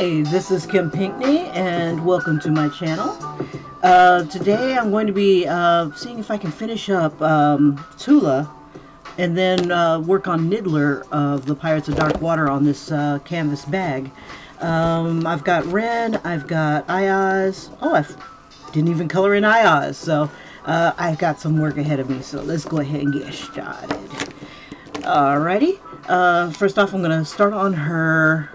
Hi, this is Kim Pinkney and welcome to my channel. Today I'm going to be seeing if I can finish up Tula and then work on Niddler of the Pirates of Dark Water on this canvas bag. I've got Ren, I've got Ayaz. Oh, I didn't even color in Ayaz, so I've got some work ahead of me, so let's go ahead and get started. Alrighty, first off I'm going to start on her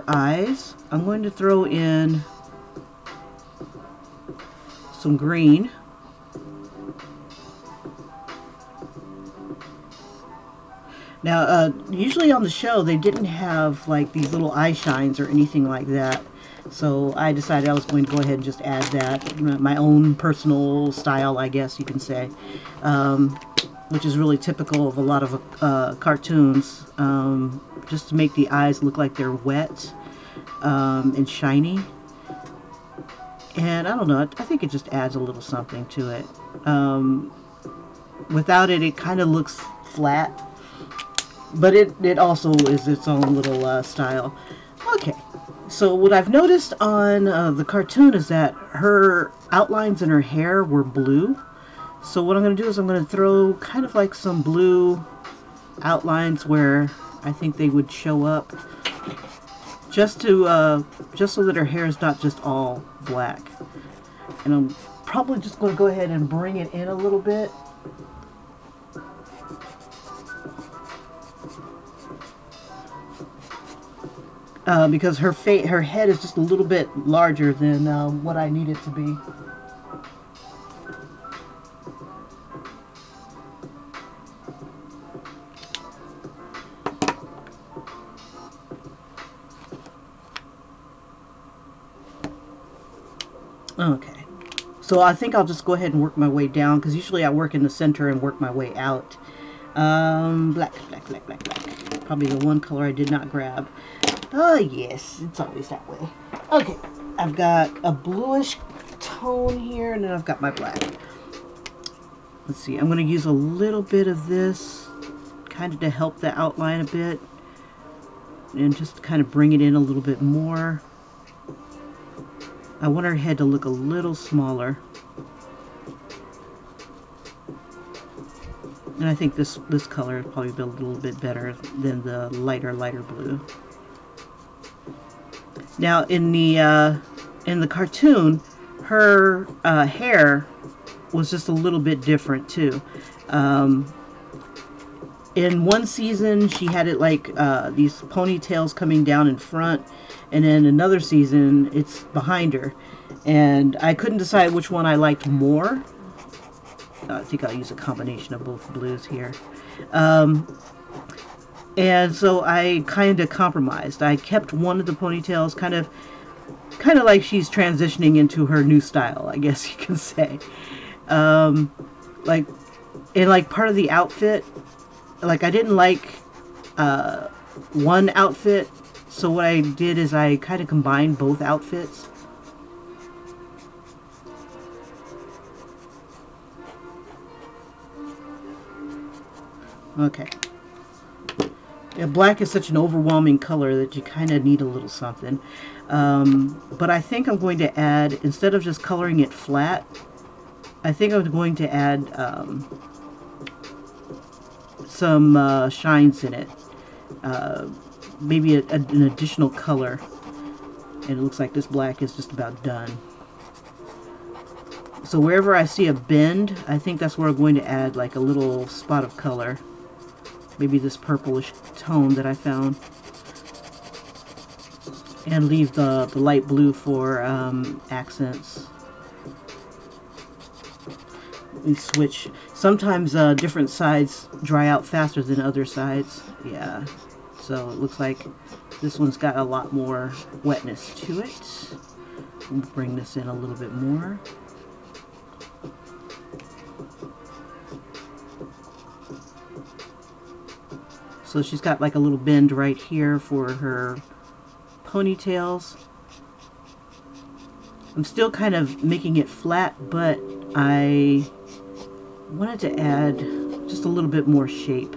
eyes. I'm going to throw in some green. Now, usually on the show they didn't have like these little eye shines or anything like that. So I decided I was going to go ahead and just add that. My own personal style, I guess you can say. Which is really typical of a lot of cartoons. Just to make the eyes look like they're wet and shiny. And I don't know, I think it just adds a little something to it. Without it, it kind of looks flat. But it also is its own little style. Okay, so what I've noticed on the cartoon is that her outlines in her hair were blue. So what I'm going to do is I'm going to throw kind of like some blue outlines where I think they would show up, just so that her hair is not just all black. And I'm probably just going to go ahead and bring it in a little bit. Because her head is just a little bit larger than what I need it to be. Okay, so I think I'll just go ahead and work my way down, because usually I work in the center and work my way out. Black. Probably the one color I did not grab. Oh yes, it's always that way. Okay, I've got a bluish tone here, and then I've got my black. Let's see, I'm going to use a little bit of this, kind of to help the outline a bit, and just kind of bring it in a little bit more. I want her head to look a little smaller. And I think this color is probably a little bit better than the lighter blue. Now in the cartoon, her hair was just a little bit different too. In one season she had it like these ponytails coming down in front, and then another season it's behind her, and I couldn't decide which one I liked more. I think I'll use a combination of both blues here. And so I kind of compromised. I kept one of the ponytails kind of like she's transitioning into her new style, I guess you can say. Like in like part of the outfit, like I didn't like one outfit, so what I did is I kind of combined both outfits. Okay. Yeah, black is such an overwhelming color that you kind of need a little something. But I think I'm going to add, instead of just coloring it flat, I think I'm going to add some shines in it. Maybe an additional color. And it looks like this black is just about done. So wherever I see a bend, I think that's where I'm going to add like a little spot of color. Maybe this purplish tone that I found. And leave the light blue for accents. We switch. Sometimes different sides dry out faster than other sides. Yeah. So it looks like this one's got a lot more wetness to it. We'll bring this in a little bit more. So she's got like a little bend right here for her ponytails. I'm still kind of making it flat, but I wanted to add just a little bit more shape.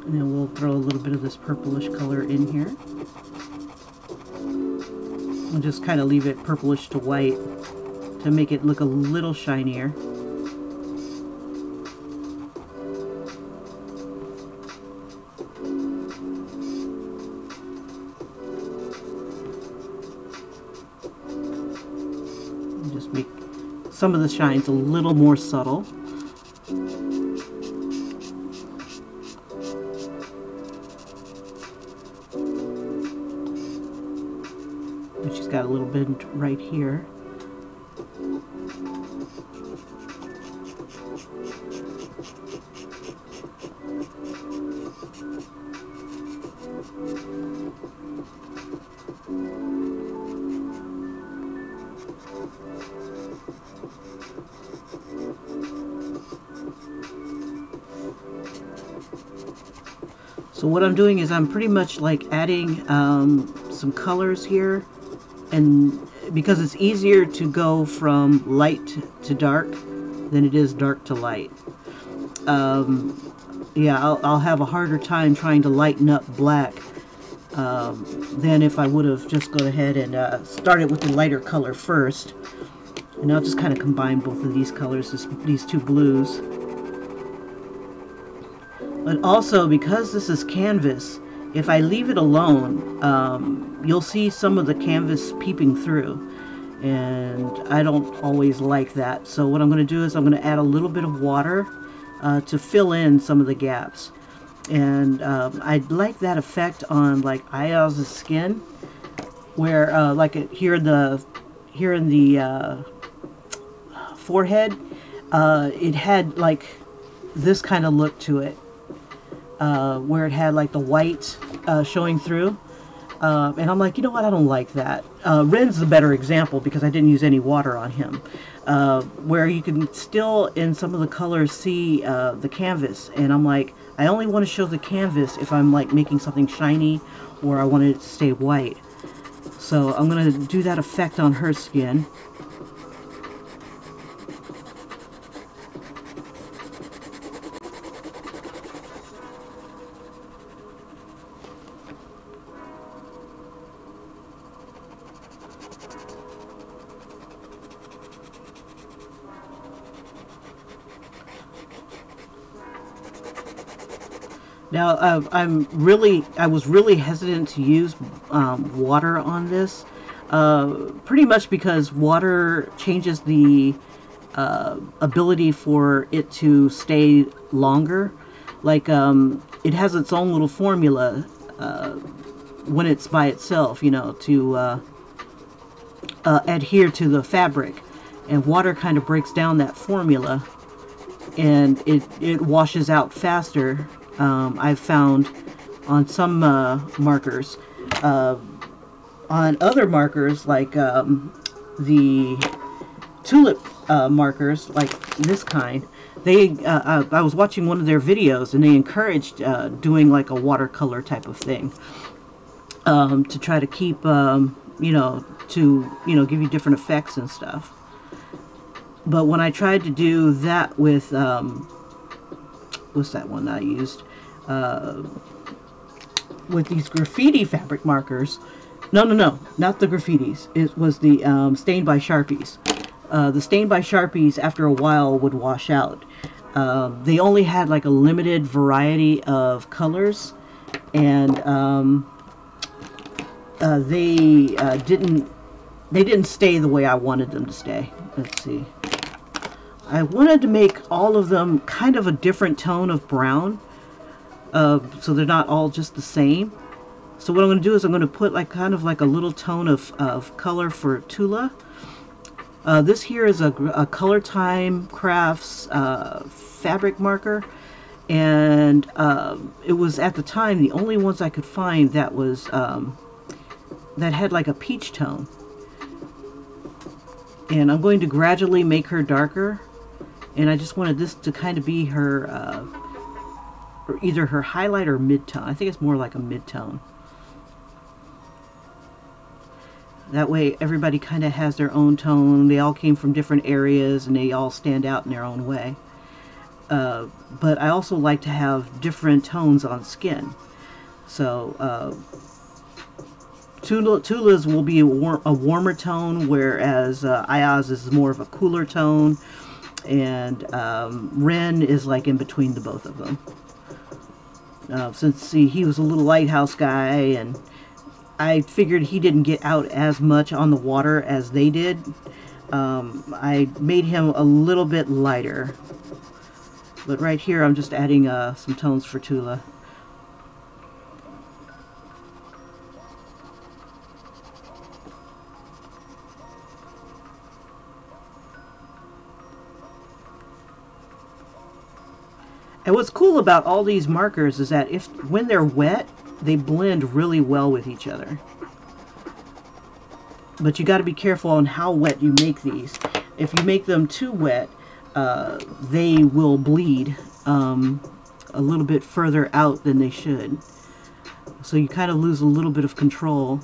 And then we'll throw a little bit of this purplish color in here. We'll just kind of leave it purplish to white to make it look a little shinier. And just make some of the shines a little more subtle. She's got a little bit right here. So what I'm doing is I'm pretty much like adding some colors here, and because it's easier to go from light to dark than it is dark to light. Yeah, I'll have a harder time trying to lighten up black than if I would have just gone ahead and started with the lighter color first. And I'll just kind of combine both of these colors, these two blues. But also, because this is canvas, if I leave it alone, you'll see some of the canvas peeping through. And I don't always like that. So what I'm going to do is I'm going to add a little bit of water to fill in some of the gaps. And I like that effect on like Ayaz's skin, where like here in the forehead, it had like this kind of look to it, where it had like the white showing through. And I'm like, you know what, I don't like that. Ren's the better example because I didn't use any water on him. Where you can still, in some of the colors, see the canvas. And I'm like, I only want to show the canvas if I'm like making something shiny or I want it to stay white. So I'm going to do that effect on her skin. Now, I was really hesitant to use water on this, pretty much because water changes the ability for it to stay longer. Like, it has its own little formula when it's by itself, you know, to adhere to the fabric. And water kind of breaks down that formula, and it washes out faster. I've found on some markers. On other markers, like the tulip markers, like this kind, I was watching one of their videos, and they encouraged doing like a watercolor type of thing to try to keep, you know, give you different effects and stuff. But when I tried to do that with what's that one I used? With these graffiti fabric markers. No, not the graffitis. It was the stained by Sharpies. The stained by Sharpies, after a while, would wash out. They only had like a limited variety of colors, and they didn't stay the way I wanted them to stay. Let's see. I wanted to make all of them kind of a different tone of brown, so they're not all just the same. So what I'm going to do is I'm going to put like kind of like a little tone of color for Tula. This here is a Color Time Crafts fabric marker, and it was at the time the only ones I could find that was that had like a peach tone. And I'm going to gradually make her darker. And I just wanted this to kind of be her, or either her highlight or mid-tone. I think it's more like a mid-tone. That way everybody kind of has their own tone. They all came from different areas and they all stand out in their own way. but I also like to have different tones on skin. So Tula's will be a warmer tone, whereas Ayaz is more of a cooler tone, and Ren is like in between the both of them. Since see, he was a little lighthouse guy, and I figured he didn't get out as much on the water as they did. I made him a little bit lighter. But right here, I'm just adding some tones for Tula. And what's cool about all these markers is that when they're wet, they blend really well with each other. But you got to be careful on how wet you make these. If you make them too wet, they will bleed a little bit further out than they should. So you kind of lose a little bit of control.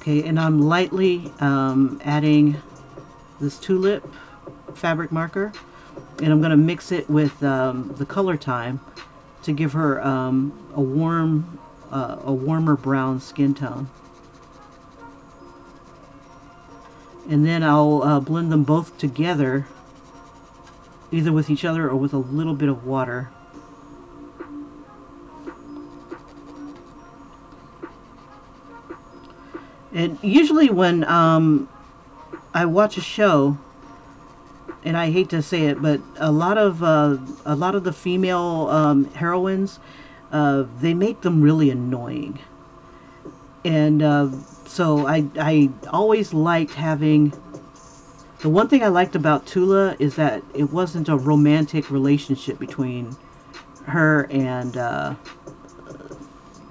Okay, and I'm lightly adding this tulip fabric marker, and I'm going to mix it with the color time to give her a warmer brown skin tone. And then I'll blend them both together, either with each other or with a little bit of water. And usually when I watch a show, and I hate to say it, but a lot of the female heroines, they make them really annoying. And so I always liked having. The one thing I liked about Tula is that it wasn't a romantic relationship between her and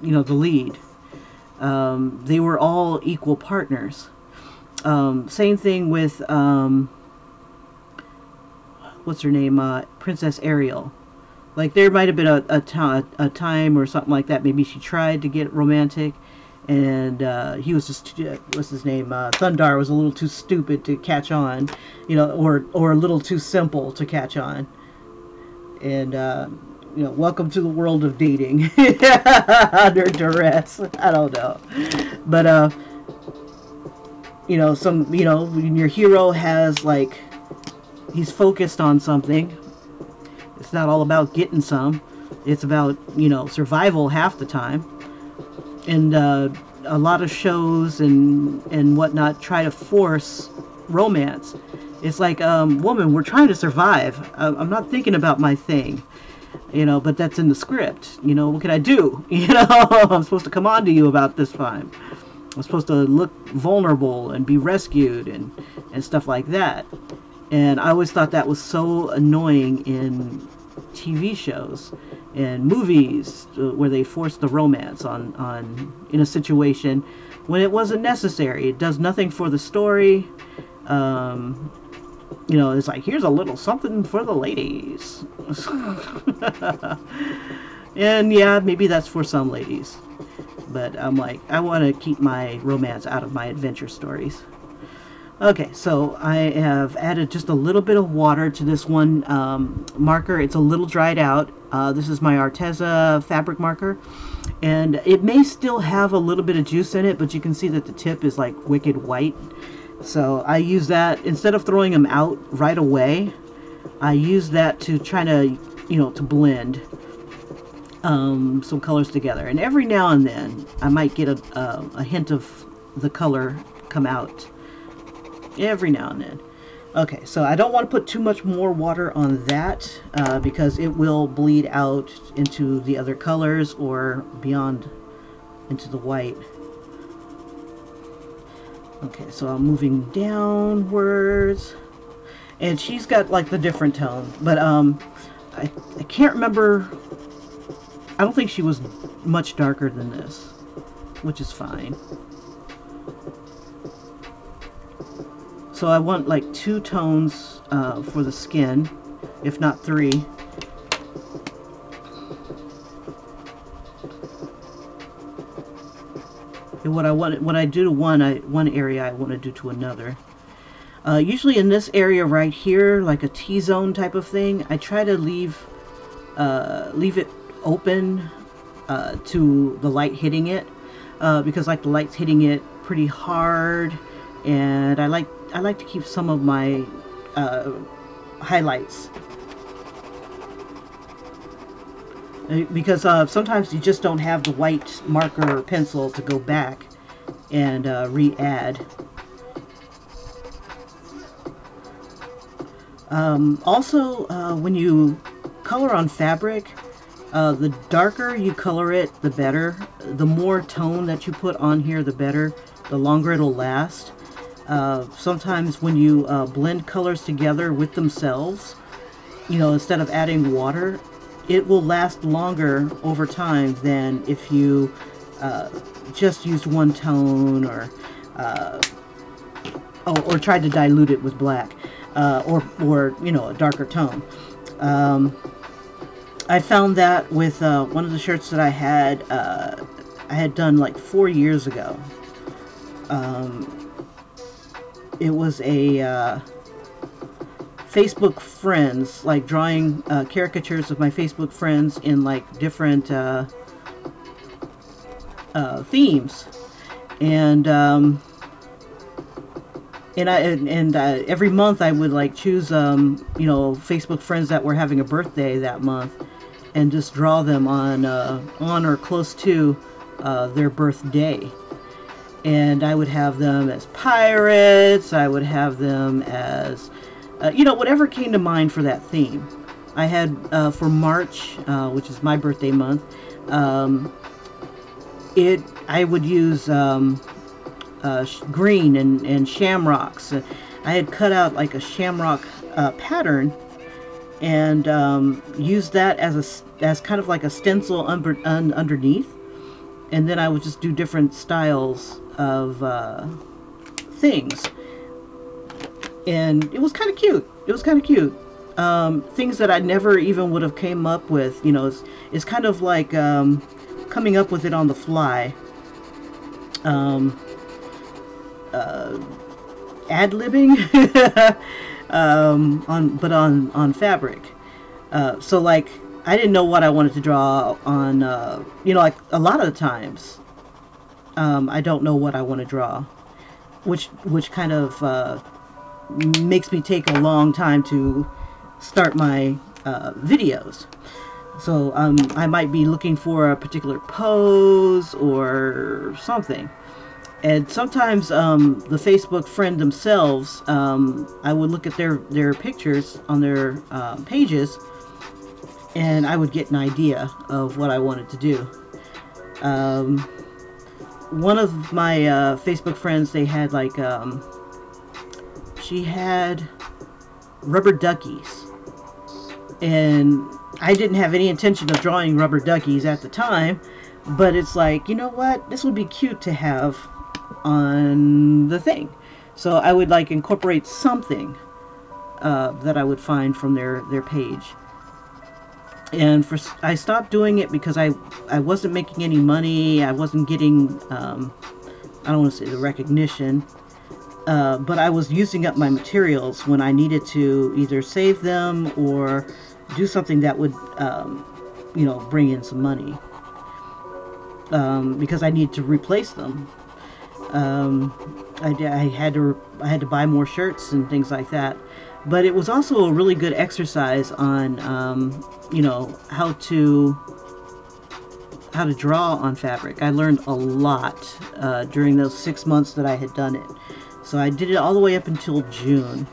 you know, the lead. They were all equal partners. Same thing with what's her name, Princess Ariel. Like, there might have been a time or something like that. Maybe she tried to get romantic, and he was just, what's his name, Thundar was a little too stupid to catch on, you know, or a little too simple to catch on. And you know, welcome to the world of dating under duress. I don't know, but you know, when your hero has, like, he's focused on something. It's not all about getting some. It's about, you know, survival half the time. And a lot of shows and whatnot try to force romance. It's like, woman, we're trying to survive. I'm not thinking about my thing. You know, but that's in the script. You know, what can I do? You know, I'm supposed to come on to you about this time. I'm supposed to look vulnerable and be rescued and stuff like that. And I always thought that was so annoying in TV shows and movies where they force the romance on in a situation when it wasn't necessary. It does nothing for the story. You know, it's like, here's a little something for the ladies. And yeah, maybe that's for some ladies. But I'm like, I want to keep my romance out of my adventure stories. Okay, so I have added just a little bit of water to this one marker. It's a little dried out. This is my Arteza fabric marker. And it may still have a little bit of juice in it, but you can see that the tip is like wicked white. So I use that, instead of throwing them out right away, I use that to try to, you know, to blend some colors together. And every now and then, I might get a hint of the color come out. Every now and then. Okay, so I don't want to put too much more water on that because it will bleed out into the other colors or beyond into the white. Okay, so I'm moving downwards, and she's got like the different tone, but I can't remember. I don't think she was much darker than this, which is fine. So I want like 2 tones for the skin, if not 3. What I do to one area, I want to do to another. Usually in this area right here, like a T-zone type of thing, I try to leave it open to the light hitting it, because like the light's hitting it pretty hard, and I like to keep some of my highlights, because sometimes you just don't have the white marker or pencil to go back and re-add. Also, when you color on fabric, the darker you color it, the better. The more tone that you put on here, the better. The longer it'll last. Sometimes when you blend colors together with themselves, you know, instead of adding water, it will last longer over time than if you just used one tone, or tried to dilute it with black, or you know, a darker tone. I found that with one of the shirts that I had done like 4 years ago. It was a Facebook friends, like drawing caricatures of my Facebook friends in like different themes, and every month I would like choose you know, Facebook friends that were having a birthday that month, and just draw them on or close to their birthday. And I would have them as pirates. I would have them as you know, whatever came to mind for that theme. I had for March, which is my birthday month, I would use green and shamrocks. I had cut out like a shamrock pattern, and used that as kind of like a stencil underneath, and then I would just do different styles of things, and it was kind of cute. It was kind of cute. Things that I never even would have came up with. You know, it's kind of like coming up with it on the fly. Ad-libbing on fabric. So like, I didn't know what I wanted to draw on, you know, like a lot of the times I don't know what I want to draw, which kind of makes me take a long time to start my videos. So I might be looking for a particular pose or something. And sometimes the Facebook friend themselves, I would look at their pictures on their pages, and I would get an idea of what I wanted to do. One of my Facebook friends, they had like, she had rubber duckies. And I didn't have any intention of drawing rubber duckies at the time, but it's like, you know what, this would be cute to have on the thing. So I would like incorporate something that I would find from their page. And I stopped doing it because I wasn't making any money. I wasn't getting I don't want to say the recognition, but I was using up my materials when I needed to either save them or do something that would you know, bring in some money, because I need to replace them. I had to buy more shirts and things like that. But it was also a really good exercise on you know, how to draw on fabric. I learned a lot during those 6 months that I had done it. So I did it all the way up until June.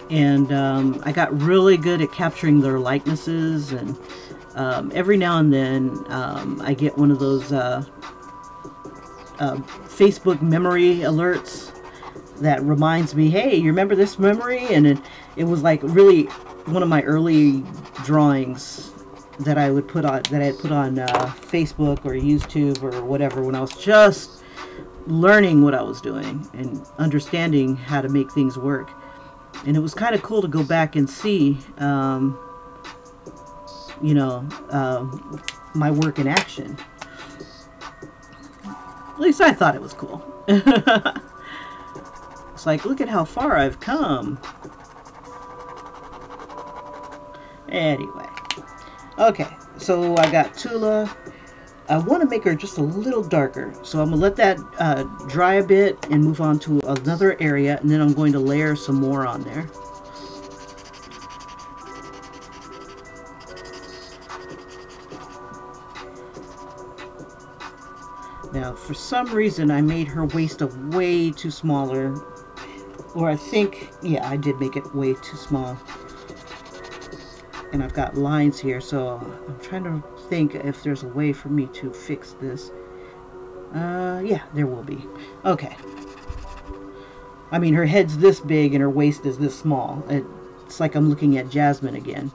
And I got really good at capturing their likenesses, and every now and then I get one of those Facebook memory alerts that reminds me, hey, you remember this memory? And it was like really one of my early drawings that I had put on Facebook or YouTube or whatever, when I was just learning what I was doing and understanding how to make things work. And it was kind of cool to go back and see, you know, my work in action. At least I thought it was cool. It's like, look at how far I've come. Anyway. Okay, so I got Tula. I want to make her just a little darker. So I'm going to let that dry a bit and move on to another area. And then I'm going to layer some more on there. Now, for some reason, I made her waist a way too smaller. Or I think, yeah, I did make it way too small. And I've got lines here, so I'm trying to think if there's a way for me to fix this. Yeah, there will be. Okay. I mean, her head's this big and her waist is this small. It's like I'm looking at Jasmine again.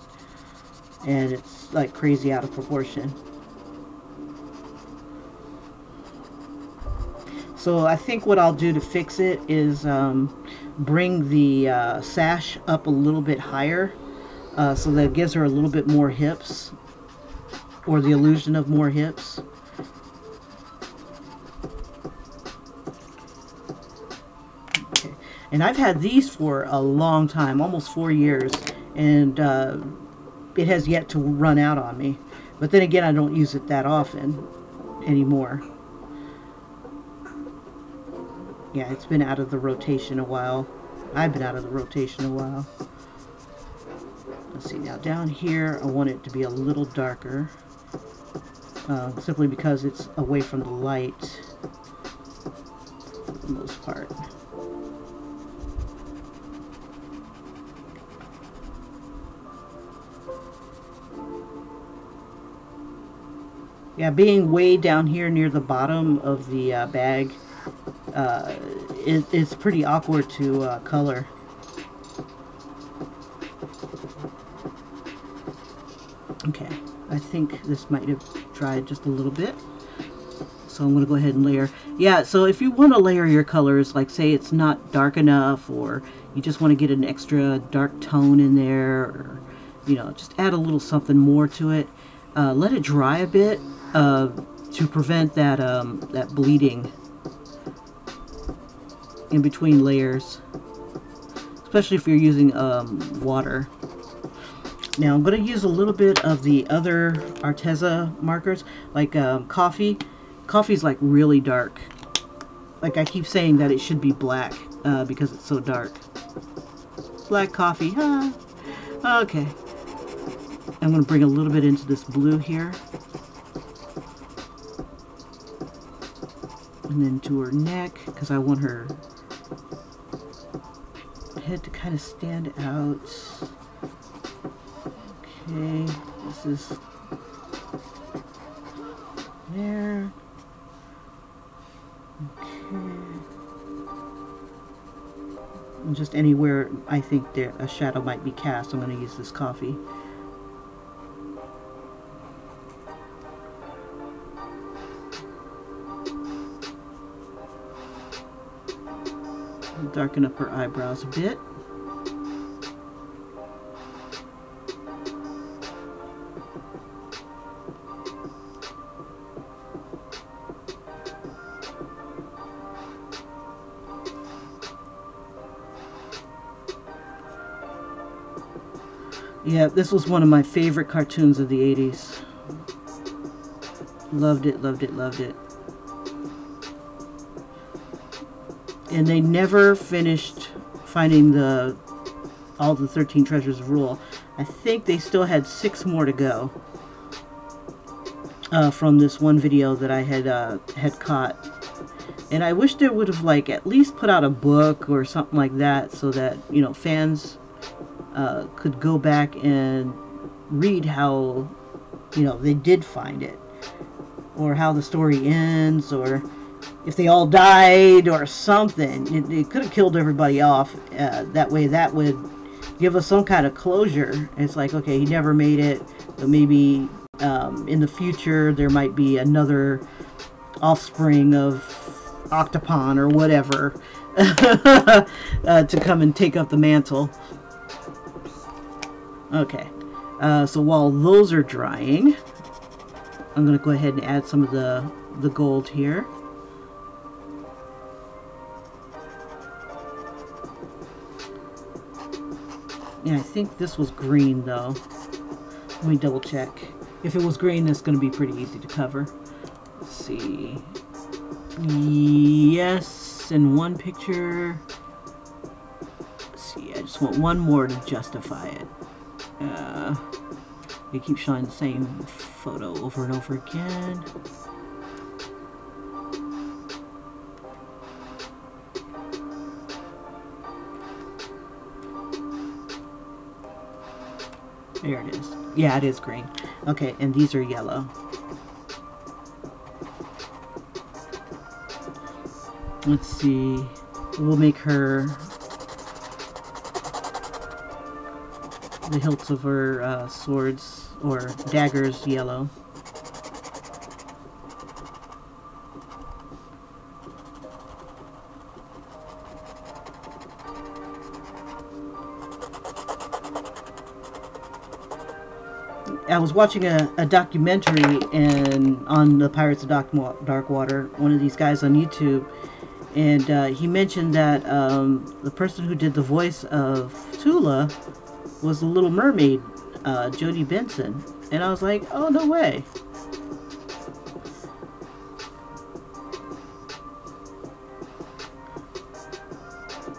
And it's like crazy out of proportion. So I think what I'll do to fix it is bring the sash up a little bit higher so that it gives her a little bit more hips, or the illusion of more hips. Okay. And I've had these for a long time, almost 4 years, and it has yet to run out on me. But then again, I don't use it that often anymore. Yeah, it's been out of the rotation a while. I've been out of the rotation a while. Let's see, now down here I want it to be a little darker. Simply because it's away from the light for the most part. Yeah, being way down here near the bottom of the bag, it's pretty awkward to color. Okay, I think this might have dried just a little bit, so I'm going to go ahead and layer. Yeah, so if you want to layer your colors, like say it's not dark enough, or you just want to get an extra dark tone in there, or you know, just add a little something more to it. Let it dry a bit to prevent that that bleeding in between layers, especially if you're using water. Now I'm going to use a little bit of the other Arteza markers, like coffee. Coffee's like really dark. Like I keep saying that it should be black because it's so dark. Black coffee, huh? Okay. I'm going to bring a little bit into this blue here. And then to her neck, because I want her head to kind of stand out. Okay, this is there. Okay. And just anywhere I think there a shadow might be cast, I'm going to use this coffee. I'll darken up her eyebrows a bit. Yeah, this was one of my favorite cartoons of the 80s. Loved it, loved it, loved it. And they never finished finding all the 13 Treasures of Rule. I think they still had 6 more to go from this one video that I had caught. And I wish they would have like at least put out a book or something like that, so that, you know, fans could go back and read how, you know, they did find it, or how the story ends, or if they all died or something. It could have killed everybody off. That way that would give us some kind of closure. It's like, okay, he never made it, but maybe in the future there might be another offspring of Octopon or whatever to come and take up the mantle. Okay, so while those are drying, I'm going to go ahead and add some of the gold here. Yeah, I think this was green though. Let me double check. If it was green, it's going to be pretty easy to cover. Let's see. Yes, in one picture. Let's see, I just want one more to justify it. They keep showing the same photo over and over again. There it is. Yeah, it is green. Okay, and these are yellow. Let's see. We'll make her the hilts of her swords or daggers yellow. I was watching a documentary on the Pirates of Dark Water, one of these guys on YouTube, and he mentioned that the person who did the voice of Tula was the Little Mermaid, Jodie Benson, and I was like, oh, no way.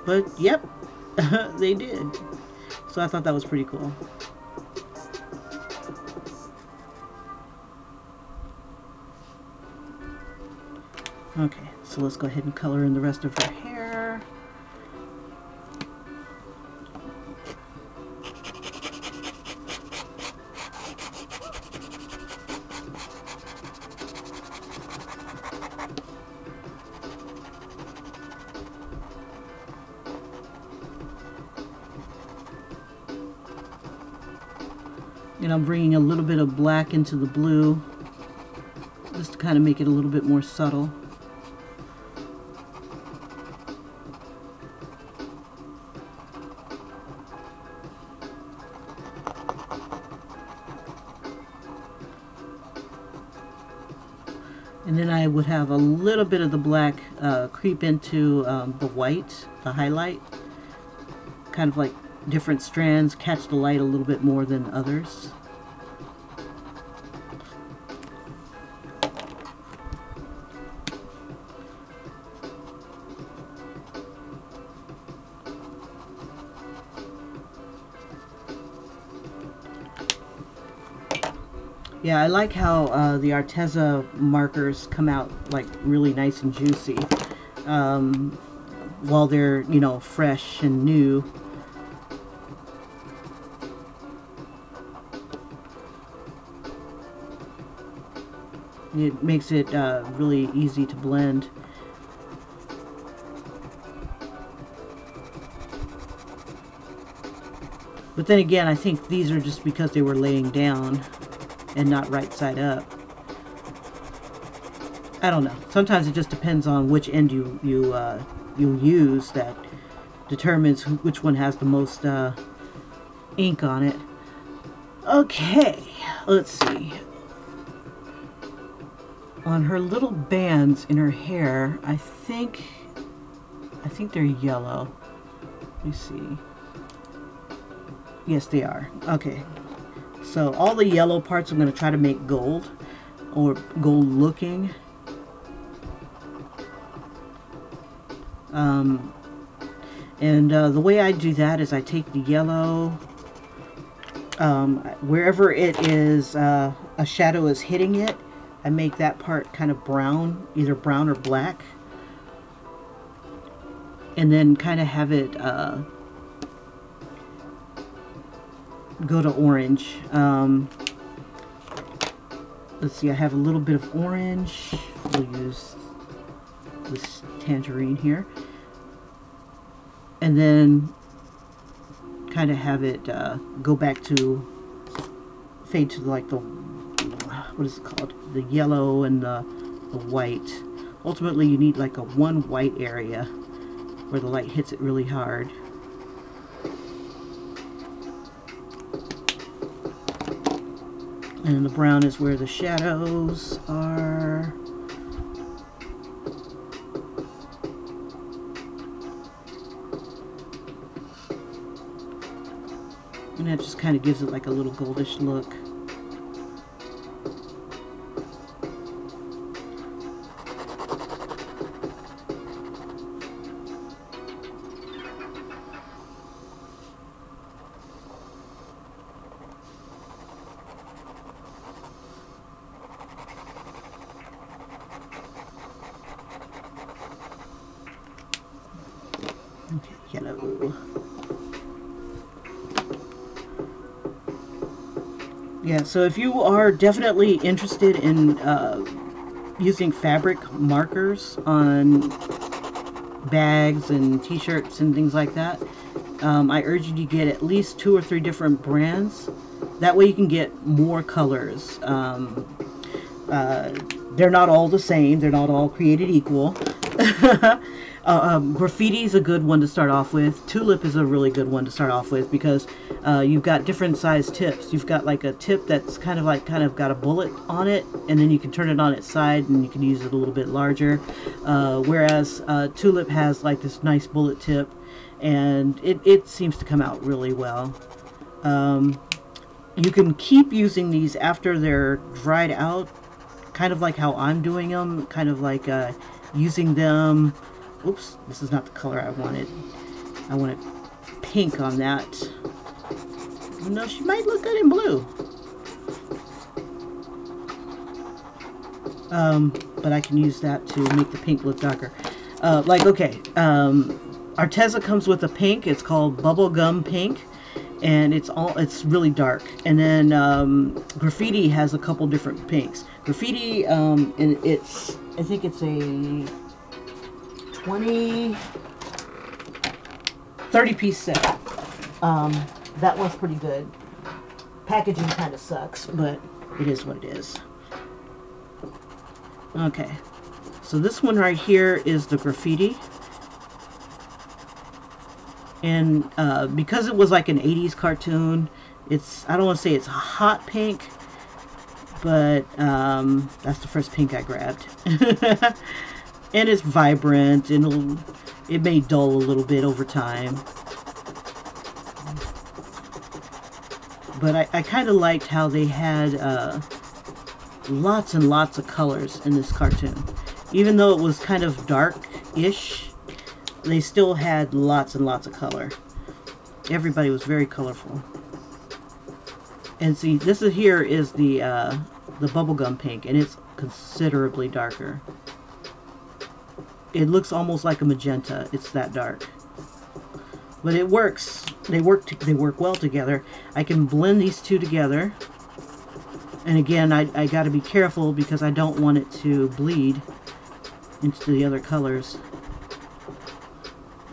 But yep, they did. So I thought that was pretty cool. Okay, so let's go ahead and color in the rest of her hair. And I'm bringing a little bit of black into the blue, just to kind of make it a little bit more subtle. And then I would have a little bit of the black creep into the white, the highlight. Kind of like different strands catch the light a little bit more than others. Yeah, I like how the Arteza markers come out like really nice and juicy while they're, you know, fresh and new. It makes it really easy to blend. But then again, I think these are just because they were laying down and not right side up. I don't know. Sometimes it just depends on which end you use that determines which one has the most ink on it. Okay, let's see. On her little bands in her hair, I think they're yellow. Let me see. Yes, they are. Okay. So all the yellow parts I'm going to try to make gold or gold looking. And the way I do that is I take the yellow, wherever it is, a shadow is hitting it, I make that part kind of brown, either brown or black. And then kind of have it go to orange. Let's see, I have a little bit of orange. We'll use this tangerine here. And then kind of have it go back to, fade to like the, what is it called? The yellow and the white. Ultimately, you need like a one white area where the light hits it really hard. And the brown is where the shadows are. And that just kind of gives it like a little goldish look. Okay, yellow. Yeah, so if you are definitely interested in using fabric markers on bags and t-shirts and things like that, I urge you to get at least 2 or 3 different brands. That way you can get more colors. They're not all the same. They're not all created equal. Graffiti is a good one to start off with. Tulip is a really good one to start off with because you've got different size tips. You've got like a tip that's kind of got a bullet on it, and then you can turn it on its side and you can use it a little bit larger. Whereas Tulip has like this nice bullet tip, and it seems to come out really well. You can keep using these after they're dried out, kind of like how I'm doing them, kind of like using them. Oops, this is not the color I wanted. I wanted pink on that. No, she might look good in blue. But I can use that to make the pink look darker. Arteza comes with a pink. It's called Bubblegum Pink, and it's really dark. And then Graffiti has a couple different pinks. Graffiti, and I think it's a 30-piece set. That one's pretty good. Packaging kind of sucks, but it is what it is. Okay, so this one right here is the Graffiti. And because it was like an 80s cartoon, I don't want to say it's a hot pink, but that's the first pink I grabbed. And it's vibrant, and it may dull a little bit over time. But I kind of liked how they had lots and lots of colors in this cartoon. Even though it was kind of dark-ish, they still had lots and lots of color. Everybody was very colorful. And see, this here is the bubblegum pink, and it's considerably darker. It looks almost like a magenta. It's that dark. But it works. They work well together. I can blend these two together. And again, I got to be careful because I don't want it to bleed into the other colors.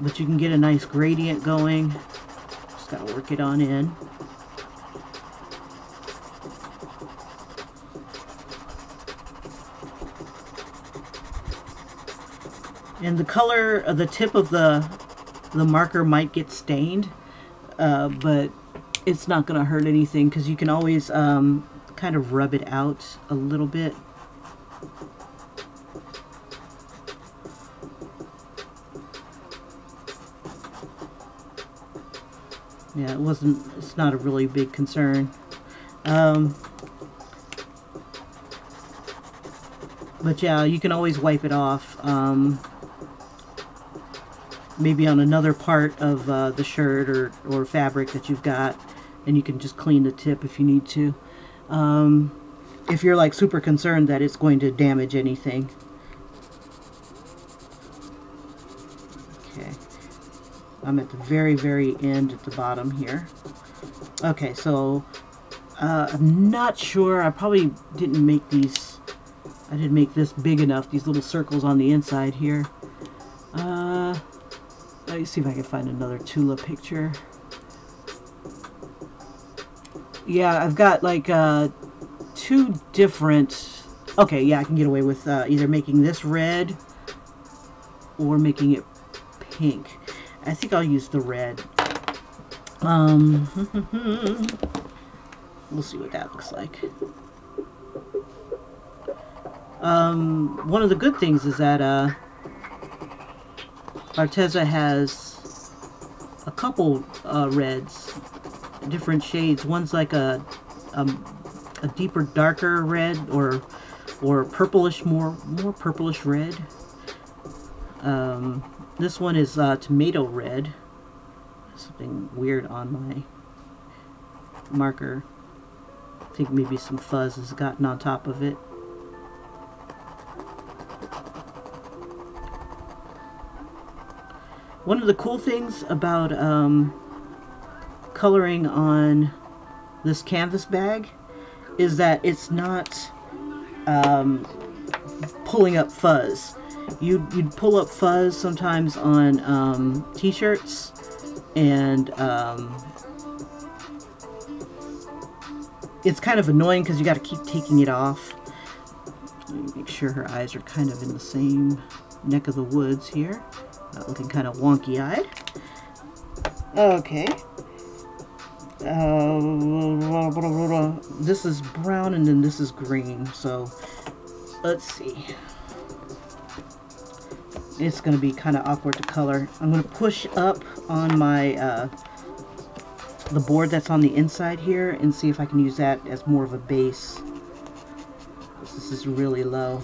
But you can get a nice gradient going. Just got to work it on in. And the color, the tip of the marker might get stained, but it's not going to hurt anything because you can always kind of rub it out a little bit. Yeah, it's not a really big concern. But yeah, you can always wipe it off. Maybe on another part of the shirt or fabric that you've got, and you can just clean the tip if you need to. If you're like super concerned that it's going to damage anything. Okay, I'm at the very, very end at the bottom here. Okay, so I'm not sure. I probably didn't make these. I didn't make this big enough. These little circles on the inside here. Let me see if I can find another Tula picture. Yeah, I've got like 2 different... Okay, yeah, I can get away with either making this red or making it pink. I think I'll use the red. We'll see what that looks like. One of the good things is that Arteza has a couple reds. different shades. One's like a deeper, darker red, or purplish, more purplish red. This one is tomato red. Something weird on my marker. I think maybe some fuzz has gotten on top of it. One of the cool things about coloring on this canvas bag is that it's not pulling up fuzz. You'd pull up fuzz sometimes on t-shirts, and it's kind of annoying because you got to keep taking it off. Let me make sure her eyes are kind of in the same neck of the woods here. Not looking kind of wonky-eyed. Okay. This is brown and then this is green. So let's see. It's going to be kind of awkward to color. I'm going to push up on my the board that's on the inside here and see if I can use that as more of a base. This is really low.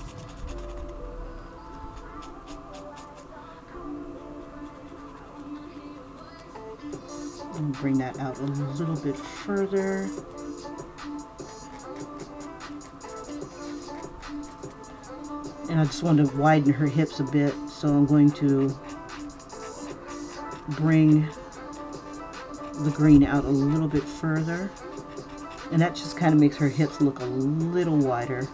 And bring that out a little bit further. And I just want to widen her hips a bit, so I'm going to bring the green out a little bit further. And that just kind of makes her hips look a little wider.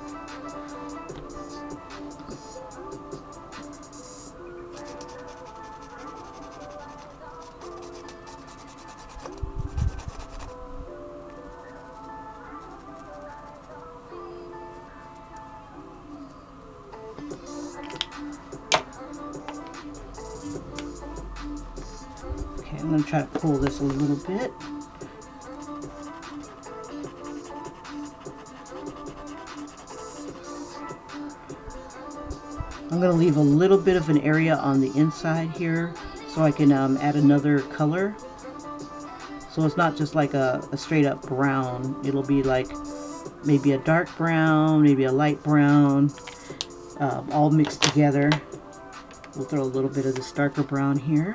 I'm going to try to pull this a little bit. I'm going to leave a little bit of an area on the inside here so I can add another color. So it's not just like a straight up brown. It'll be like maybe a dark brown, maybe a light brown, all mixed together. We'll throw a little bit of this darker brown here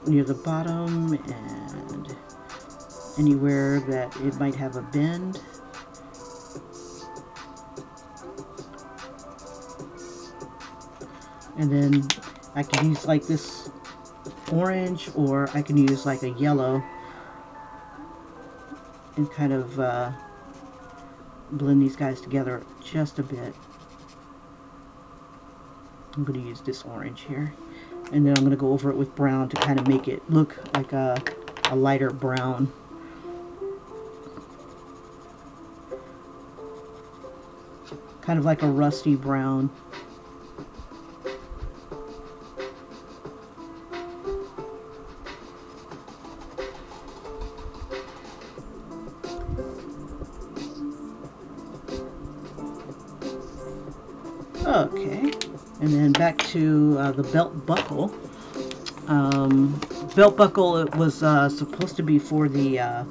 near the bottom and anywhere that it might have a bend. And then I can use like this orange, or I can use like a yellow and kind of blend these guys together just a bit. I'm going to use this orange here. And then I'm going to go over it with brown to kind of make it look like a lighter brown. Kind of like a rusty brown. Okay. And then back to the belt buckle. Belt buckle, it was supposed to be for the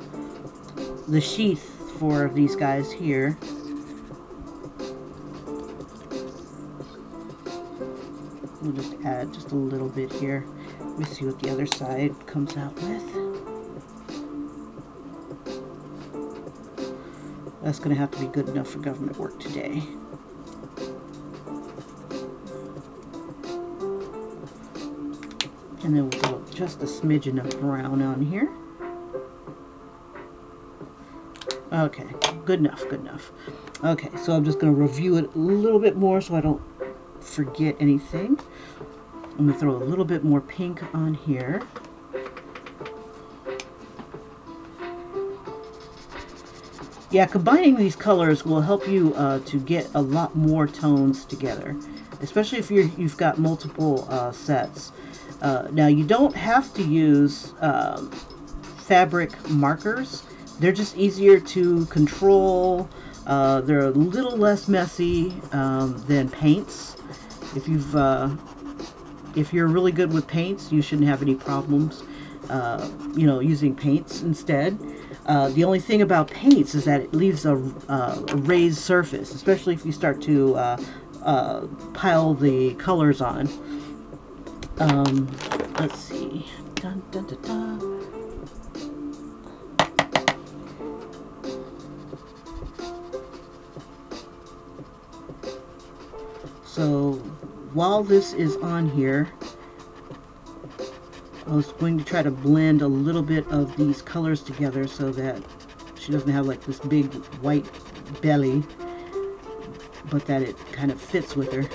sheath for these guys here. We'll just add just a little bit here. Let me see what the other side comes out with. That's going to have to be good enough for government work today. And then we'll put just a smidgen of brown on here. Okay, good enough, good enough. Okay, so I'm just going to review it a little bit more so I don't forget anything. I'm going to throw a little bit more pink on here. Yeah, combining these colors will help you to get a lot more tones together, especially if you've got multiple sets. Now, you don't have to use fabric markers. They're just easier to control. They're a little less messy than paints. If you're really good with paints, you shouldn't have any problems. you know, using paints instead. The only thing about paints is that it leaves a raised surface, especially if you start to pile the colors on. Let's see. Dun, dun, dun, dun. So while this is on here, I was going to try to blend a little bit of these colors together so that she doesn't have like this big white belly, but that it kind of fits with her.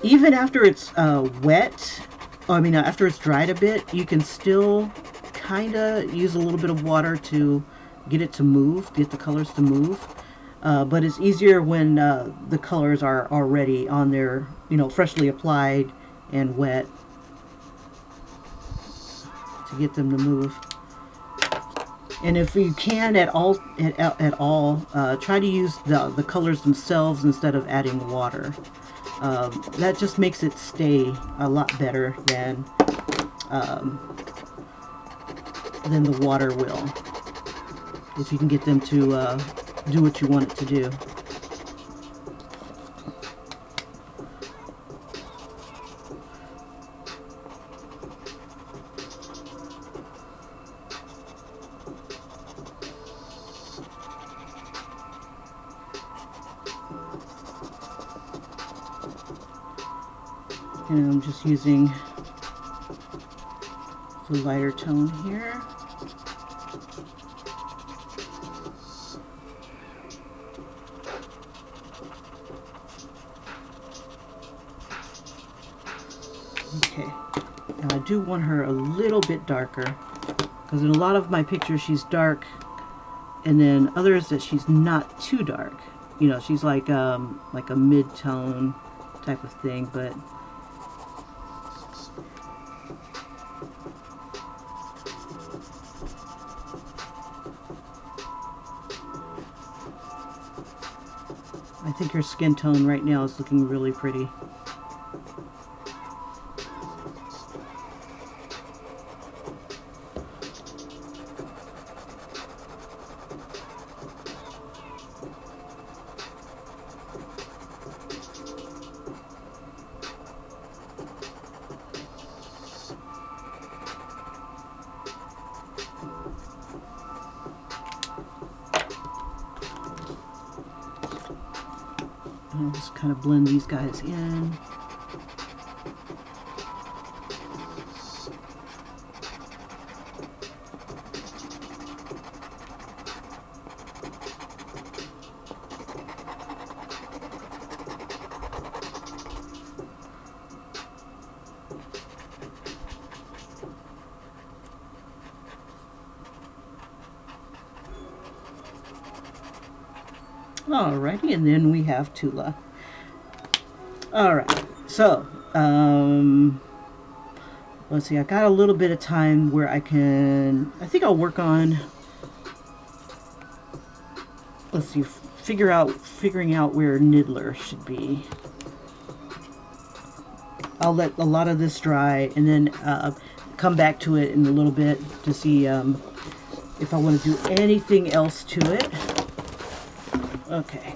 Even after it's wet, after it's dried a bit, you can still kind of use a little bit of water to get it to move, get the colors to move. But it's easier when the colors are already on there, you know, freshly applied and wet, to get them to move. And if you can at all, try to use the colors themselves instead of adding water. That just makes it stay a lot better than the water will, if you can get them to do what you want it to do. And I'm just using the lighter tone here. Okay, now I do want her a little bit darker, because in a lot of my pictures she's dark, and then others that she's not too dark. You know, she's like a mid-tone type of thing, but I think her skin tone right now is looking really pretty. I'll just kind of blend these guys in. Alrighty, and then we have Tula. Alright, so let's see, I got a little bit of time where I think I'll work on, let's see, figuring out where Niddler should be. I'll let a lot of this dry and then come back to it in a little bit to see if I want to do anything else to it. Okay.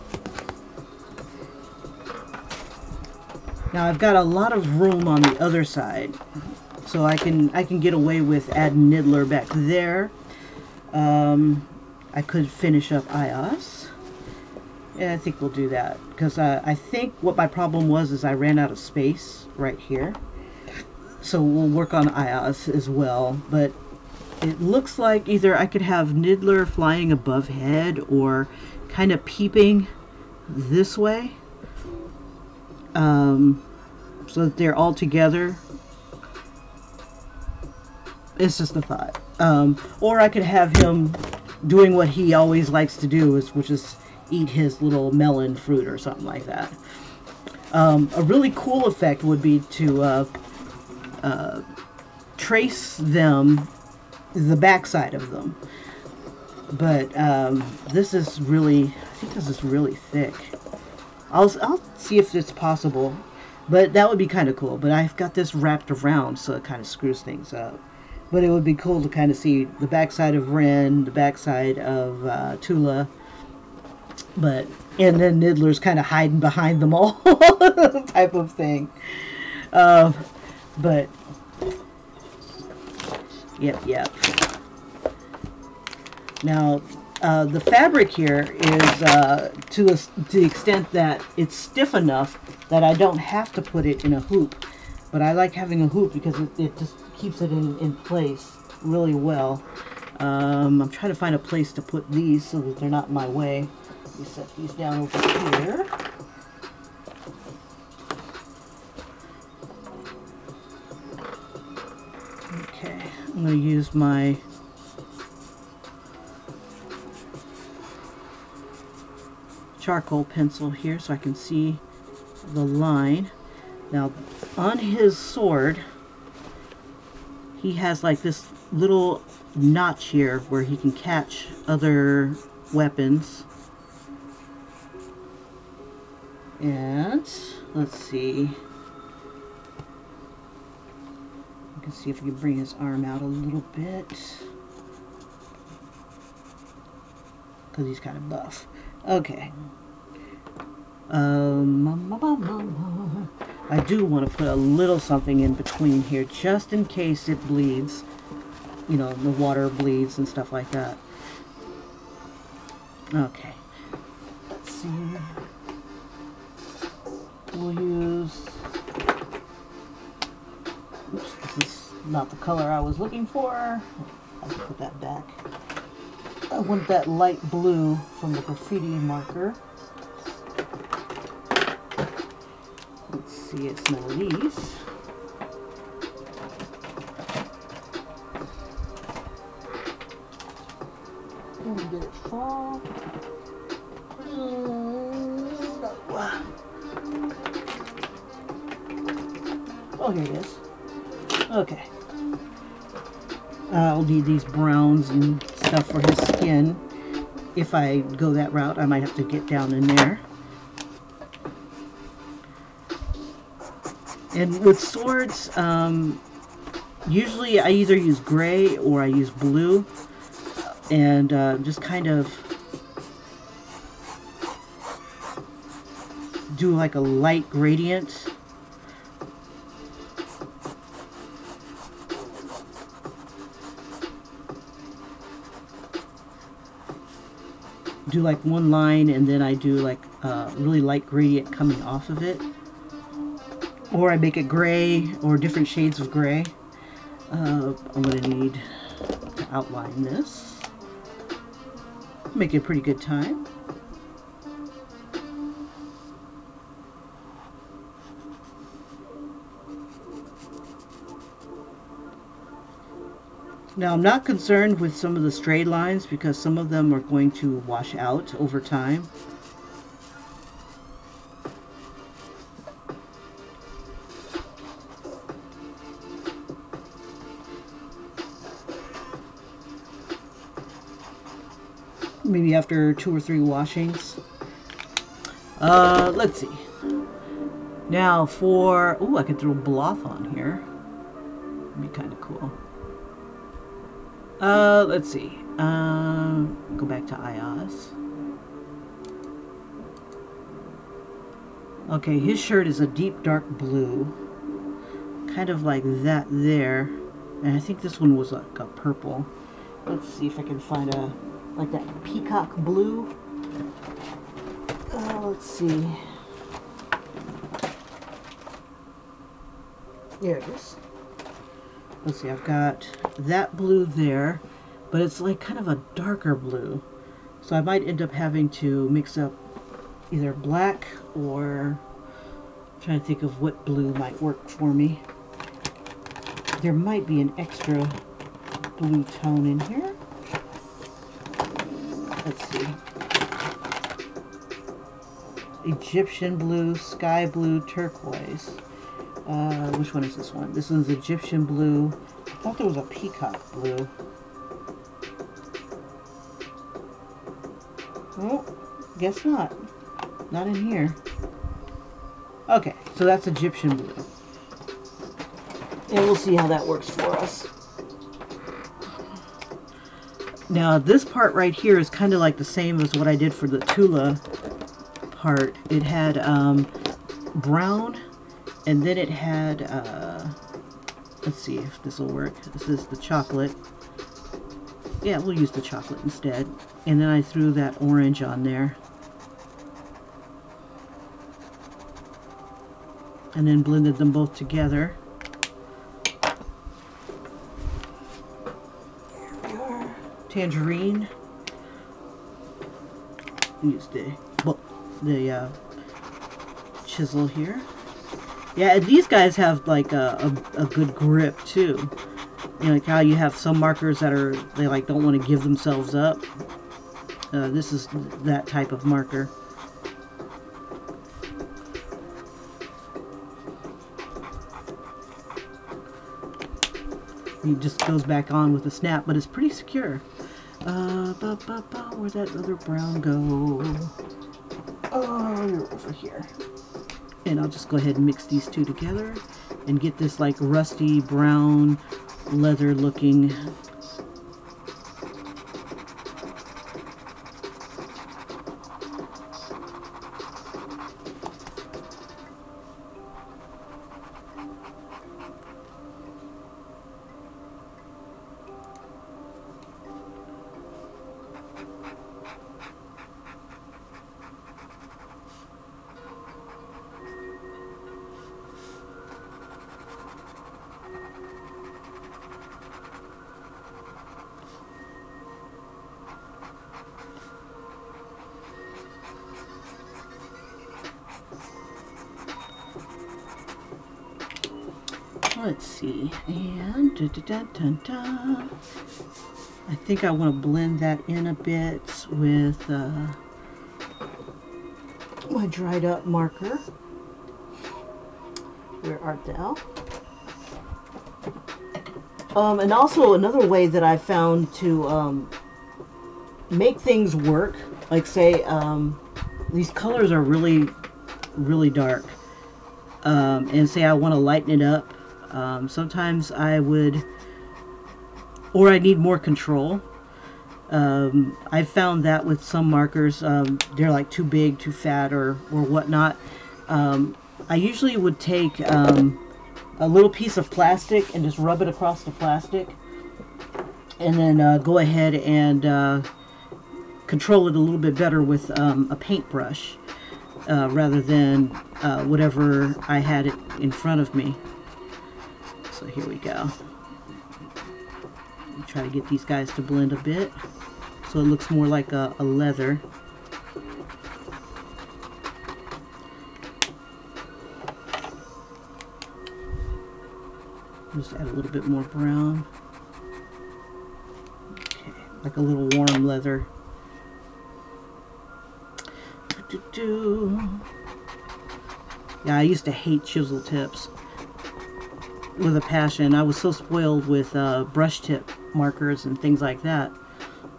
Now I've got a lot of room on the other side, so I can get away with adding Niddler back there. I could finish up Ios. Yeah, I think we'll do that, because I think what my problem was is I ran out of space right here. So we'll work on Ios as well, but it looks like either I could have Niddler flying above head or kind of peeping this way, so that they're all together. It's just a thought. Or I could have him doing what he always likes to do, which is eat his little melon fruit or something like that. A really cool effect would be to trace them, the backside of them. But this is really, I think this is really thick. I'll see if it's possible, but that would be kind of cool. But I've got this wrapped around, so it kind of screws things up. But it would be cool to kind of see the backside of Ren, the backside of Tula, and then Niddler's kind of hiding behind them all, type of thing. Uh, but yep. Now, the fabric here is to the extent that it's stiff enough that I don't have to put it in a hoop. But I like having a hoop because it just keeps it in place really well. I'm trying to find a place to put these so that they're not in my way. Let me set these down over here. Okay, I'm going to use my charcoal pencil here so I can see the line. Now, on his sword, he has like this little notch here where he can catch other weapons. And let's see. You can see if we can bring his arm out a little bit, because he's kind of buff. Okay. I do want to put a little something in between here just in case it bleeds. You know, the water bleeds and stuff like that. Okay. Let's see. We'll use... Oops, this is not the color I was looking for. I'll put that back. I want that light blue from the graffiti marker. Let's see, it's none of these. Did it fall? No. Oh, here it is. Okay. I'll need these browns and stuff for his skin. If I go that route, I might have to get down in there. And with swords, usually I either use gray or I use blue, and just kind of do like a light gradient. Do like one line and then I do like a really light gradient coming off of it. Or I make it gray or different shades of gray. I'm going to need to outline this. Make it a pretty good time. Now I'm not concerned with some of the straight lines because some of them are going to wash out over time. Maybe after 2 or 3 washings. Let's see. Now for... Ooh, I could throw Bloth on here. That'd be kind of cool. Let's see. Go back to Ayaz. Okay, his shirt is a deep dark blue. Kind of like that there. And I think this one was like a purple. Let's see if I can find a... like that peacock blue. Let's see. There it is. Let's see, I've got that blue there, but it's like kind of a darker blue. So I might end up having to mix up either black or... I'm trying to think of what blue might work for me. There might be an extra blue tone in here. Let's see. Egyptian blue, sky blue, turquoise. Which one is this one? This one's Egyptian blue. I thought there was a peacock blue. Oh, guess not. Not in here. Okay, so that's Egyptian blue. And we'll see how that works for us. Now this part right here is kind of like the same as what I did for the Tula part. It had brown, and then it had, let's see if this will work. This is the chocolate. Yeah, we'll use the chocolate instead. And then I threw that orange on there. And then blended them both together. Here we are. Tangerine. Use the chisel here. Yeah, and these guys have like a good grip too. You know, like how you have some markers that are, they like don't want to give themselves up. This is that type of marker. It just goes back on with a snap, but it's pretty secure. Where'd that other brown go? Oh, you're over here. And I'll just go ahead and mix these two together and get this like rusty brown leather looking. Let's see, and I think I want to blend that in a bit with my dried up marker. Where art thou? And also another way that I found to make things work, like say these colors are really dark, and say I want to lighten it up. Sometimes I would, or I need more control. I found that with some markers, they're like too big, too fat, or whatnot. I usually would take a little piece of plastic and just rub it across the plastic, and then go ahead and control it a little bit better with a paintbrush, rather than whatever I had it in front of me. So here we go. Try to get these guys to blend a bit so it looks more like a leather. Just add a little bit more brown. Okay, like a little warm leather. Yeah, I used to hate chisel tips with a passion. I was so spoiled with brush tip markers and things like that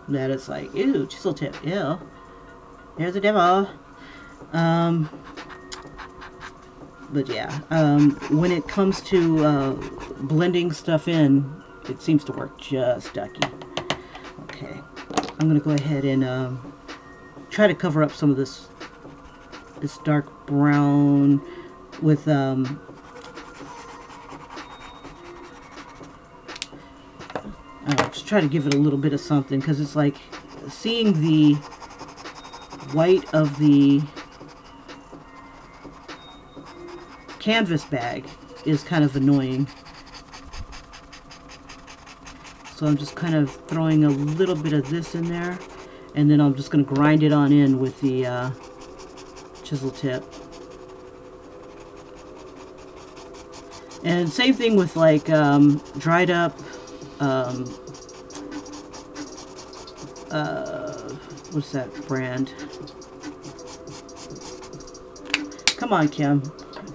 that it's like, ew, chisel tip, ew, there's the devil. But yeah, when it comes to blending stuff in, it seems to work just ducky. Okay, I'm gonna go ahead and try to cover up some of this dark brown with just try to give it a little bit of something, because it's like seeing the white of the canvas bag is kind of annoying. So I'm just kind of throwing a little bit of this in there, and then I'm just going to grind it on in with the chisel tip. And same thing with like dried up what's that brand? Come on, Kim.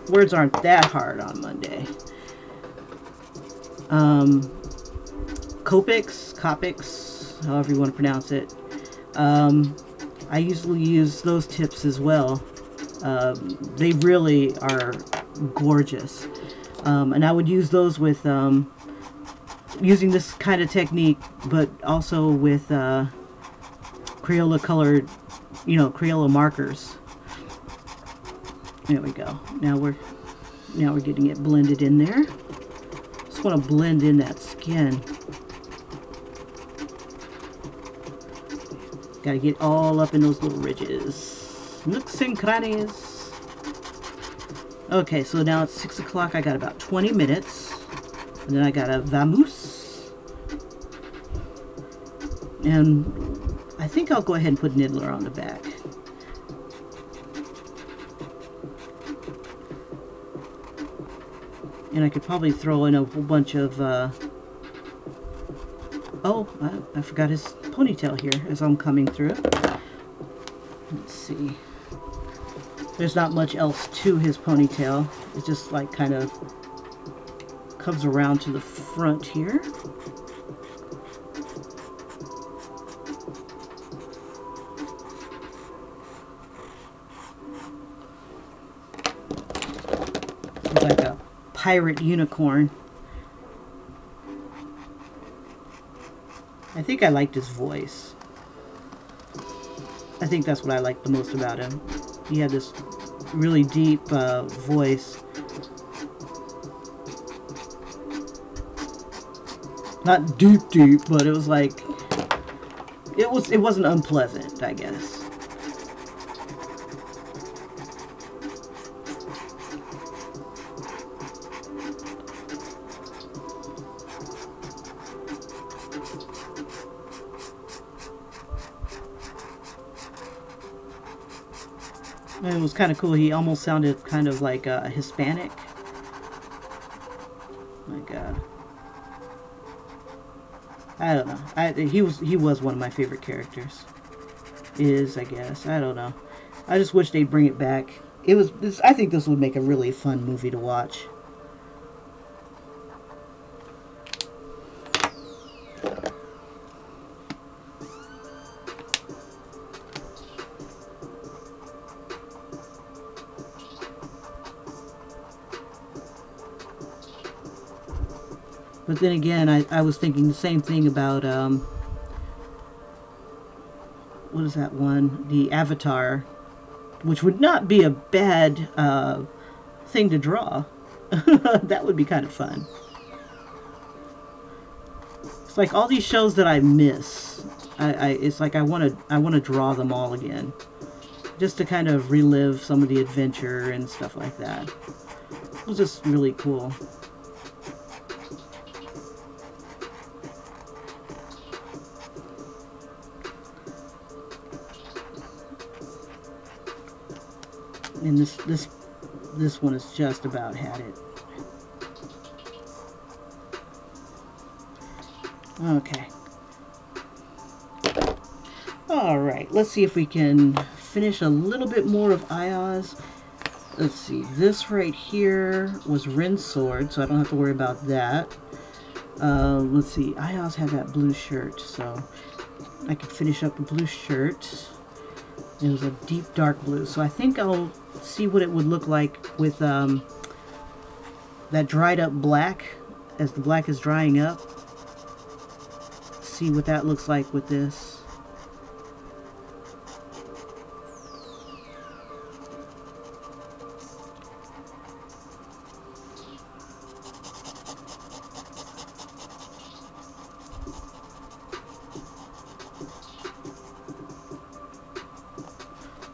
Words aren't that hard on Monday. Copics, however you want to pronounce it. I usually use those tips as well. They really are gorgeous. And I would use those with using this kind of technique, but also with Crayola colored, Crayola markers. There we go. Now we're getting it blended in there. Just want to blend in that skin. Got to get all up in those little ridges, nooks and crannies. Okay, so now it's 6 o'clock. I got about 20 minutes, and then I got a vamoose, and I think I'll go ahead and put Niddler on the back. And I could probably throw in a whole bunch of, oh, I forgot his ponytail here as I'm coming through. Let's see. There's not much else to his ponytail. It just like kind of comes around to the front here. It's like a pirate unicorn. I think I liked his voice. I think that's what I liked the most about him. He had this really deep voice. Not deep, but it was like it wasn't unpleasant, I guess. It was kind of cool. He almost sounded kind of like Hispanic. My God, I don't know. He was one of my favorite characters. I guess. I don't know. I just wish they'd bring it back. I think this would make a really fun movie to watch. But then again, I was thinking the same thing about, what is that one? The Avatar, which would not be a bad thing to draw. That would be kind of fun. It's like all these shows that I miss. It's like I want to draw them all again, just to kind of relive some of the adventure and stuff like that. It was just really cool. And this one has just about had it. Okay. Alright, let's see if we can finish a little bit more of Ayaz. Let's see, this right here was Rin's sword, so I don't have to worry about that. Let's see, Ayaz had that blue shirt, so I could finish up the blue shirt. It was a deep dark blue, so I think I'll see what it would look like with that dried up black, as the black is drying up. See what that looks like with this.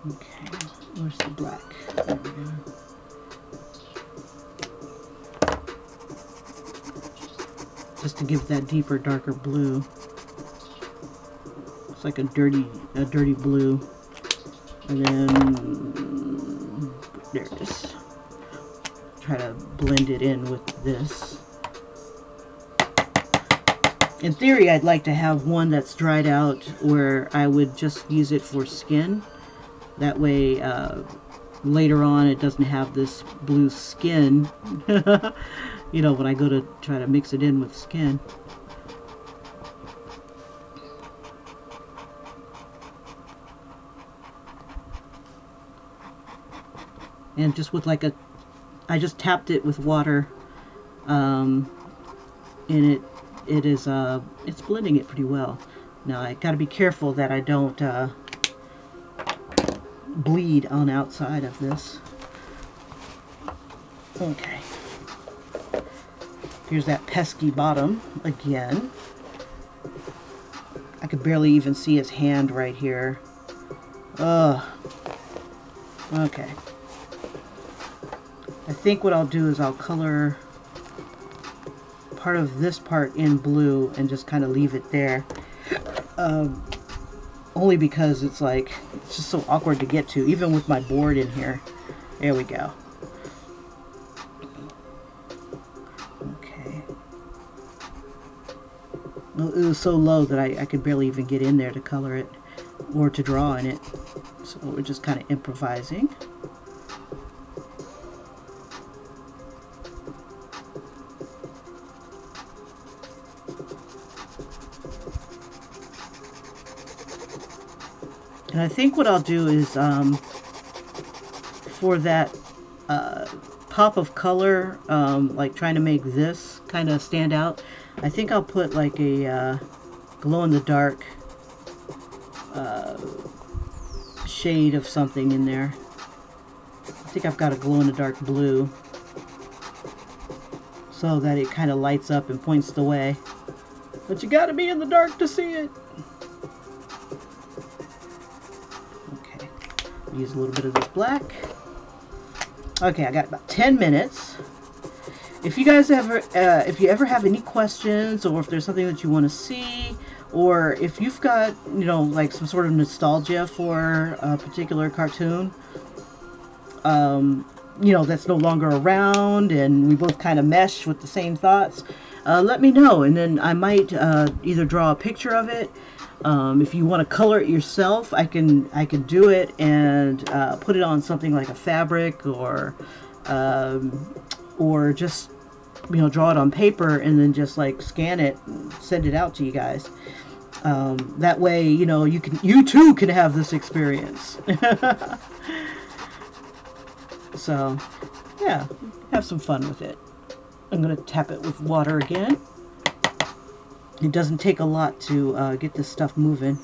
Okay, where's the black? There we go. Just to give that deeper, darker blue. It's like a dirty blue. And then there it is. Try to blend it in with this. In theory, I'd like to have one that's dried out where I would just use it for skin. That way, later on, it doesn't have this blue skin, you know, when I go to try to mix it in with skin. And just with like I just tapped it with water, and it is it's blending it pretty well. Now I got to be careful that I don't bleed on outside of this. Okay. Here's that pesky bottom again. I could barely even see his hand right here. Ugh. Okay. I think what I'll do is I'll color part of this part in blue and just kind of leave it there. Only because it's like, it's just so awkward to get to, even with my board in here. There we go. Okay. Well, it was so low that I could barely even get in there to color it or to draw in it. So we're just kind of improvising. And I think what I'll do is, for that pop of color, like trying to make this kind of stand out, I think I'll put like a glow-in-the-dark shade of something in there. I think I've got a glow-in-the-dark blue, so that it kind of lights up and points the way. But you gotta be in the dark to see it. Use a little bit of this black. Okay, I got about 10 minutes. If you guys ever, if you ever have any questions, or if there's something that you want to see, or if you've got, you know, like some sort of nostalgia for a particular cartoon, you know, that's no longer around, and we both kind of mesh with the same thoughts, let me know, and then I might either draw a picture of it. If you want to color it yourself, I can do it and put it on something like a fabric, or just, you know, draw it on paper and then just like scan it and send it out to you guys. That way, you know, you too can have this experience. So, yeah, have some fun with it. I'm gonna tap it with water again. It doesn't take a lot to get this stuff moving.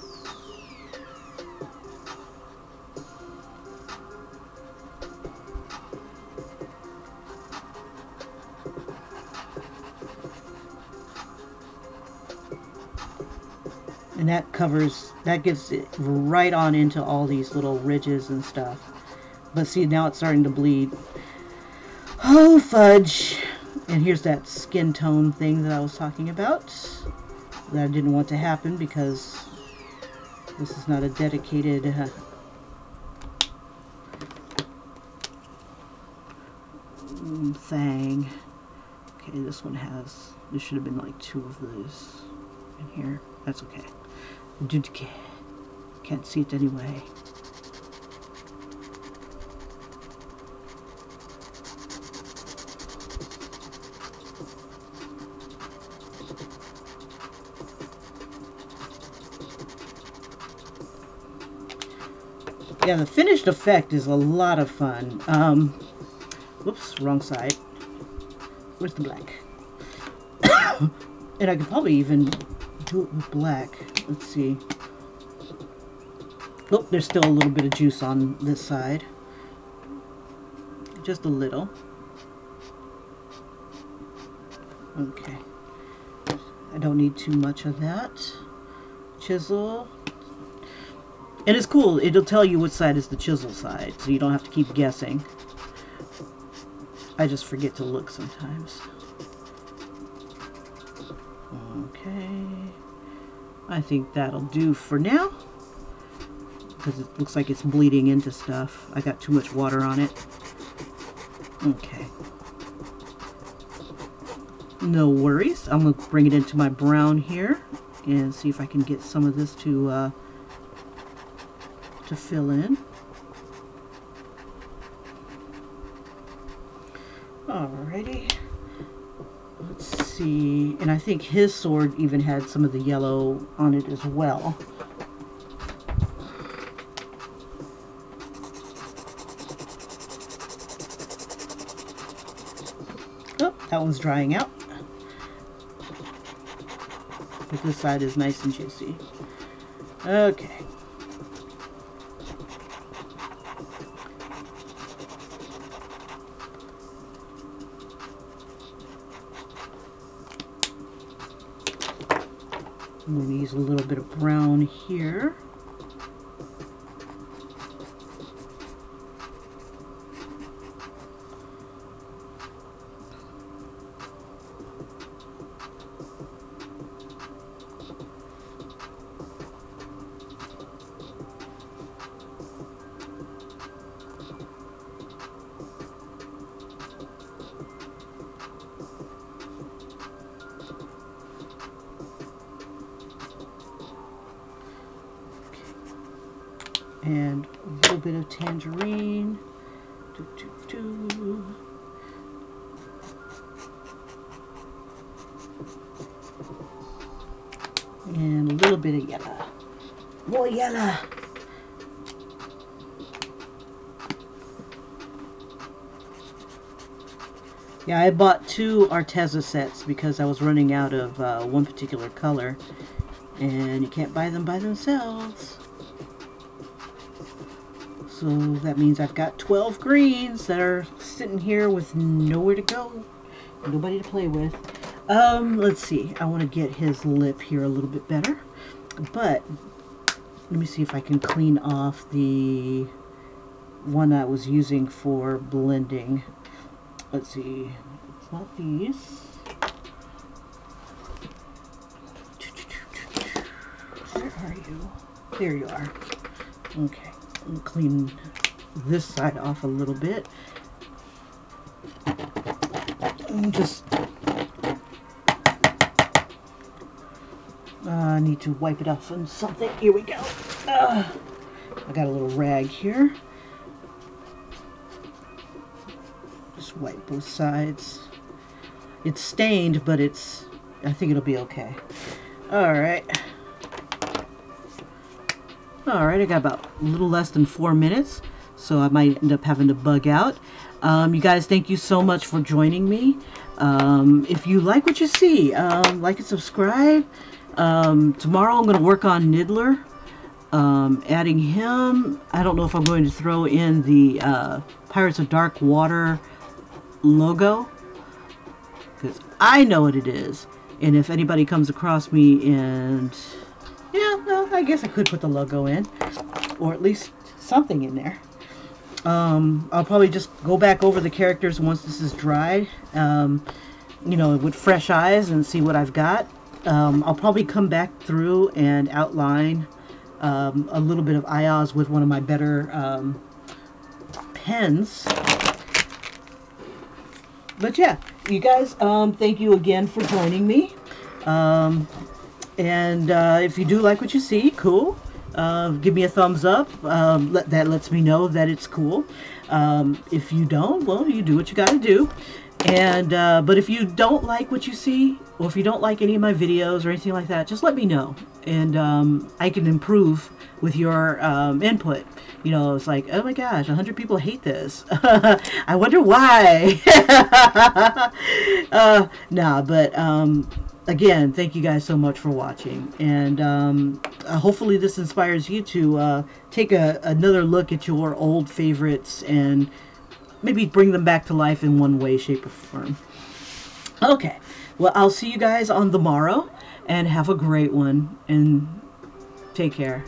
And that gives it right on into all these little ridges and stuff. But see, now it's starting to bleed. Oh, fudge. And here's that skin tone thing that I was talking about, that I didn't want to happen because this is not a dedicated thing. Okay, this should have been like 2 of those in here. That's okay. Can't see it anyway. Yeah, the finished effect is a lot of fun. Whoops, wrong side. Where's the black? And I could probably even do it with black. Let's see. Oh, there's still a little bit of juice on this side. Just a little. Okay. I don't need too much of that. Chisel. And it's cool, it'll tell you which side is the chisel side, so you don't have to keep guessing. I just forget to look sometimes. Okay. I think that'll do for now, because it looks like it's bleeding into stuff. I got too much water on it. Okay. No worries. I'm going to bring it into my brown here and see if I can get some of this to fill in. Alrighty. Let's see. And I think his sword even had some of the yellow on it as well. Oh, that one's drying out. but this side is nice and juicy. Okay. I'm going to use a little bit of brown here. And a little bit of tangerine. And a little bit of yellow. More yellow. Yeah, I bought 2 Arteza sets because I was running out of one particular color. And you can't buy them by themselves. So that means I've got 12 greens that are sitting here with nowhere to go, nobody to play with. Let's see. I want to get his lip here a little bit better, but let me see if I can clean off the one I was using for blending. Let's see. It's not these. Where are you? There you are. Okay. Clean this side off a little bit. Just I need to wipe it off on something. Here we go. I got a little rag here. Just wipe both sides. It's stained, but I think it'll be okay. Alright. Alright, I got about a little less than 4 minutes, so I might end up having to bug out. You guys, thank you so much for joining me. If you like what you see, like and subscribe. Tomorrow I'm going to work on Niddler, adding him. I don't know if I'm going to throw in the Pirates of Dark Water logo, because I know what it is. And if anybody comes across me and... yeah, well, I guess I could put the logo in, or at least something in there. I'll probably just go back over the characters once this is dried, you know, with fresh eyes and see what I've got. I'll probably come back through and outline a little bit of Ayaz with one of my better pens. But yeah, you guys, thank you again for joining me. And if you do like what you see, cool. Give me a thumbs up. That lets me know that it's cool. If you don't, well, you do what you gotta do. And but if you don't like what you see, or if you don't like any of my videos or anything like that, just let me know, and I can improve with your input. You know, it's like, oh my gosh, 100 people hate this. I wonder why. Nah, but again, thank you guys so much for watching, and hopefully this inspires you to take another look at your old favorites and maybe bring them back to life in one way, shape, or form. Okay, well, I'll see you guys on the morrow, and have a great one, and take care.